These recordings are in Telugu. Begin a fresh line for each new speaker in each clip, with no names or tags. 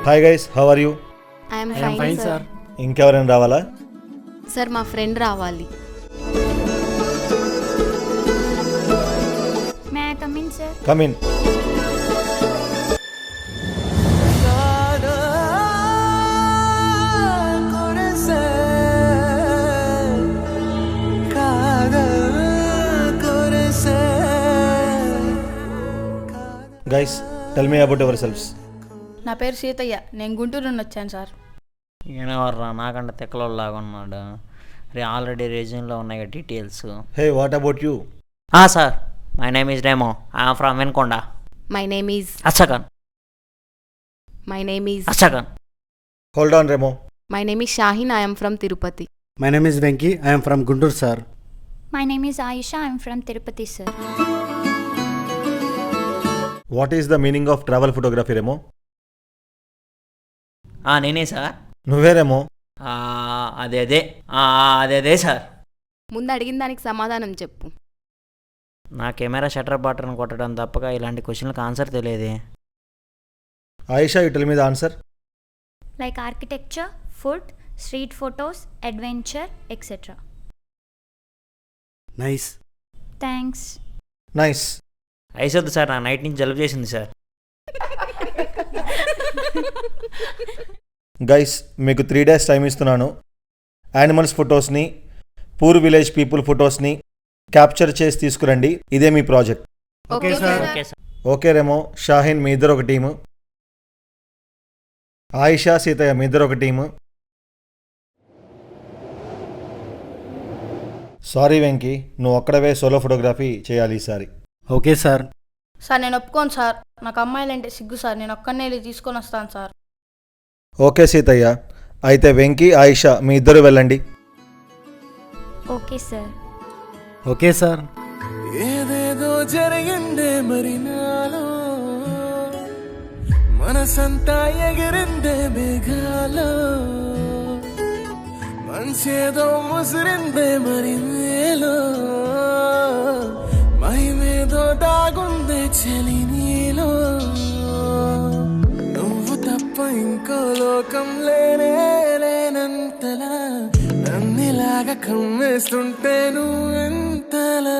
Hi guys, how are you?
I'm
I am
fine
fine,
sir.
ఇంకెవరైనా రావాలా?
సార్ మా ఫ్రెండ్ రావాలి.
May I come in, sir?
Come in. Guys, tell me about your selfs.
నా పేరు సీతయ్య, నేను గుంటూరు నుండి వచ్చాను సార్.
ఈయనెవర్రా నాకంటే తెక్కలోలాగా ఉన్నాడు. ఆల్రెడీ రెజ్యూమ్లో ఉన్నాయి details.
Hey, what about you?
Sir, my name is Demo. I'm from Vinukonda.
My name is
అచ్చకన్.
Hold on Remo.
My name is Shaheen. I'm from Tirupati.
My name is Venki. I am from Guntur, sir.
My name is Aisha. I'm from Tirupati, sir.
What is the meaning of travel photography Remo?
నేనే సార్.
నువ్వే రెమో.
అదే సార్.
ముందు అడిగిన దానికి సమాధానం చెప్పు.
నా కెమెరా షటర్ బటన్ కొట్టడం తప్పక ఇలాంటి క్వశ్చన్లకు ఆన్సర్ తెలియదే.
Ayesha, you tell me the answer.
Like architecture, food, street photos, adventure, etc.
Nice.
Thanks.
Nice.
అయిసొద్దు సార్, నా నైట్ నుంచి జలుబు చేసింది సార్.
గైస్, మీకు 3 days టైం ఇస్తున్నాను. యానిమల్స్ ఫొటోస్ని, పూర్ విలేజ్ పీపుల్ ఫొటోస్ని క్యాప్చర్ చేసి తీసుకురండి. ఇదే మీ project.
Okay, sir.
Okay sir.
Okay Remo, Shaheen మీ ఇద్దరు ఒక టీము, ఆయిషా, సీతయ్య మీ ఇద్దరు ఒక టీము. సారీ వెంకీ, నువ్వు ఒక్కడవే సోలో ఫోటోగ్రఫీ చేయాలి ఈసారి.
Okay, sir.
సార్ నేను ఒప్పుకోను సార్, నాకు అమ్మాయిలంటే సిగ్గు సార్, నేను ఒక్కనే వెళ్ళి తీసుకొని వస్తాను సార్.
ఓకే సీతయ్య, అయితే వెంకీ, ఆయిషా మీ ఇద్దరు వెళ్ళండి.
Okay, sir.
Okay, sir.
ఏదేదో జరిగిందే మరి నాలో, మనసంతా ఎగిరిందే మేఘాలో, మంచేదో ముసిరిందే మరి నేలో, మహిమేదో దాగుందే చలి నీలో, నువ్వు తప్ప ఇంకో లోకం లేనే లేనంతలా, నన్నిలాగా కమ్మేస్తుంటే నువ్వెంతలా,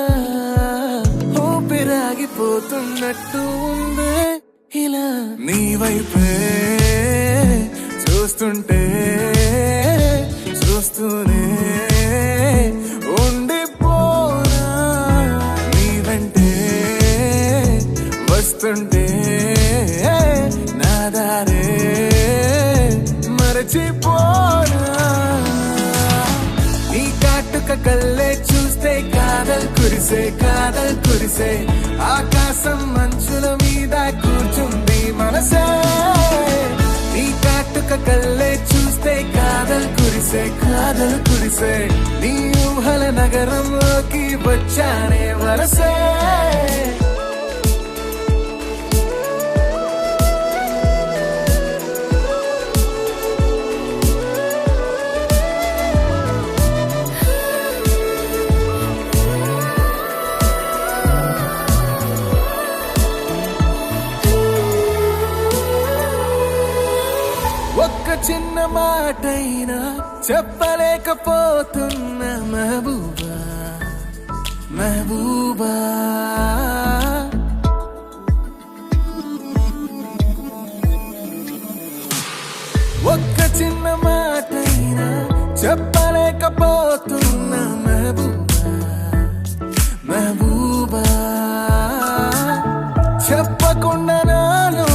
ఊపిరాగిపోతున్నట్టు ఉందే ఇలా, నీ వైపే చూస్తుంటే చూస్తూనే ఉండిపోనా, నీ వెంటే వస్తుంటే నా దారే మరచిపోనా, నీ కాటుక కళ్ళే చూస్తే కాదల్ కురిసే, ఆకాశం మంచుల మీద కూర్చుంది మనసే, నీ కాటుక కళ్ళే చూస్తే కాదల్ కురిసే, నీ ఊహల నగరంలోకి వచ్చానే వరసే. ఒక్క చిన్న మాటైనా చెప్పలేకపోతున్న మెహబూబా, ఒక్క చిన్న మాటైనా చెప్పలేకపోతున్న మెహబూబా, చెప్పకుండా నాలో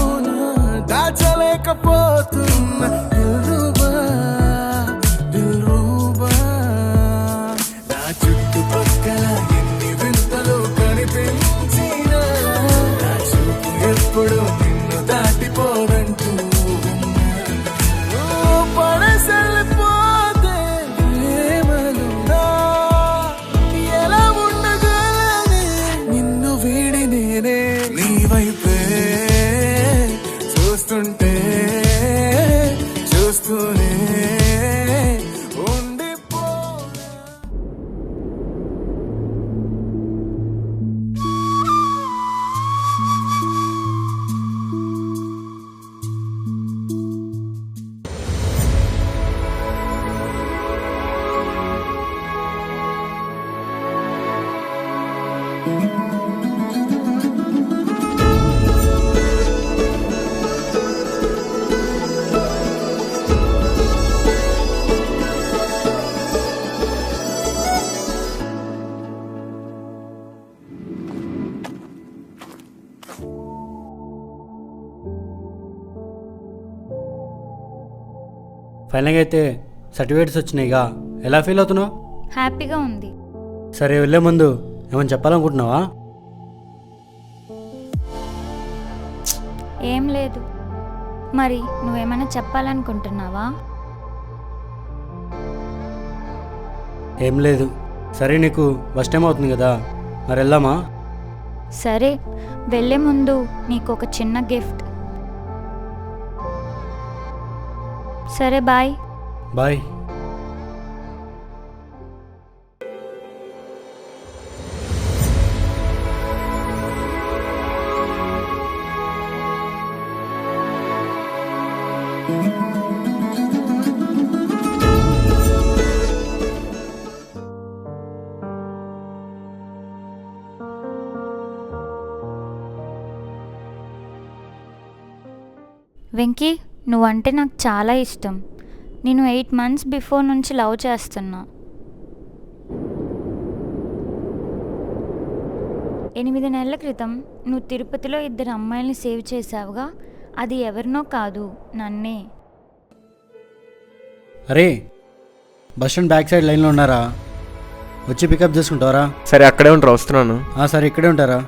దాచలేకపోతున్న దిల్రూబా, నా చుట్టుపక్కల ఎన్ని వింతలు కనిపించినా, నా చూపు ఎప్పుడు నిన్ను దాటిపోదంటూ పడసలిపోతే ప్రేమలున్నా,
ఫైనల్గా అయితే సర్టిఫికేట్స్ వచ్చినాయిగా, ఎలా ఫీల్ అవుతున్నావు?
హ్యాపీగా ఉంది.
సరే వెళ్ళే ముందు ఏమైనా చెప్పాలనుకుంటున్నావా?
ఏం లేదు. మరి నువ్వేమైనా చెప్పాలనుకుంటున్నావా?
ఏం లేదు. సరే నీకు బస్ టైం అవుతుంది కదా, మరి వెళ్దామా?
సరే, వెళ్ళే ముందు నీకు ఒక చిన్న గిఫ్ట్. సరే బాయ్.
బాయ్.
వెంకీ, నువ్వంటే నాకు చాలా ఇష్టం. నేను 8 months బిఫోర్ నుంచి లవ్ చేస్తున్నా. 8 నెలల క్రితం నువ్వు తిరుపతిలో 2 అమ్మాయిల్ని సేవ్ చేసావుగా, అది ఎవరినో కాదు, నన్నే.
అరే, బస్ స్టాండ్ బ్యాక్ సైడ్ లైన్లో ఉన్నారా? వచ్చి పికప్ చేసుకుంటారా?
సరే అక్కడే ఉంటారా, వస్తున్నాను.
సరే ఇక్కడే ఉంటారా?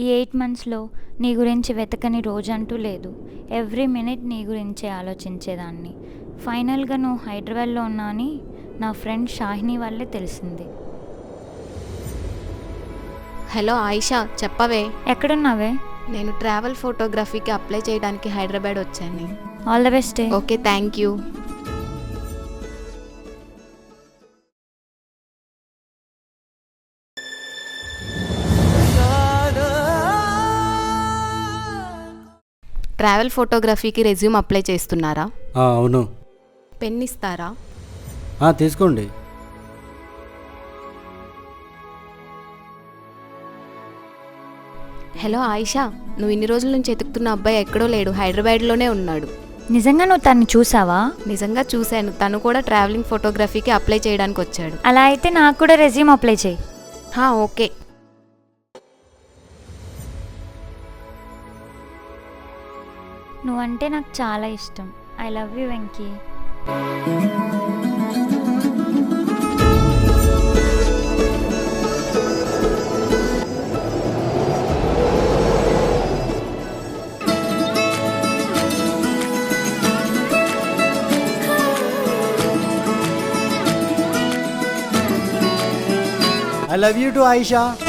ఈ 8 monthsలో నీ గురించి వెతకని రోజంటూ లేదు. ఎవ్రీ మినిట్ నీ గురించే ఆలోచించేదాన్ని. ఫైనల్గా నువ్వు హైదరాబాద్లో ఉన్నా అని నా ఫ్రెండ్ షాహిని వల్లే తెలిసింది.
హలో ఆయిషా, చెప్పవే.
ఎక్కడున్నావే?
నేను ట్రావెల్ ఫోటోగ్రఫీకి అప్లై చేయడానికి హైదరాబాద్ వచ్చాను.
All the best.
Okay, thank you. Travel ఫోటోగ్రఫీకి రెజ్యూమ్ అప్లై చేస్తున్నారా?
అవును.
పెన్ ఇస్తారా?
తీసుకోండి.
హలో ఆయిషా, నువ్వు ఇన్ని రోజుల నుంచి ఎతుకుతున్న అబ్బాయి ఎక్కడో లేడు, హైదరాబాద్లోనే ఉన్నాడు.
నిజంగా నువ్వు తన్ని చూసావా?
నిజంగా చూశాను. తను కూడా ట్రావెలింగ్ ఫోటోగ్రఫీకి అప్లై చేయడానికి వచ్చాడు.
అలా అయితే నాకు కూడా రెజ్యూమ్ అప్లై చేయి.
ఓకే.
నువ్వంటే నాకు చాలా ఇష్టం. I love you Venky.
I love you too, Aisha.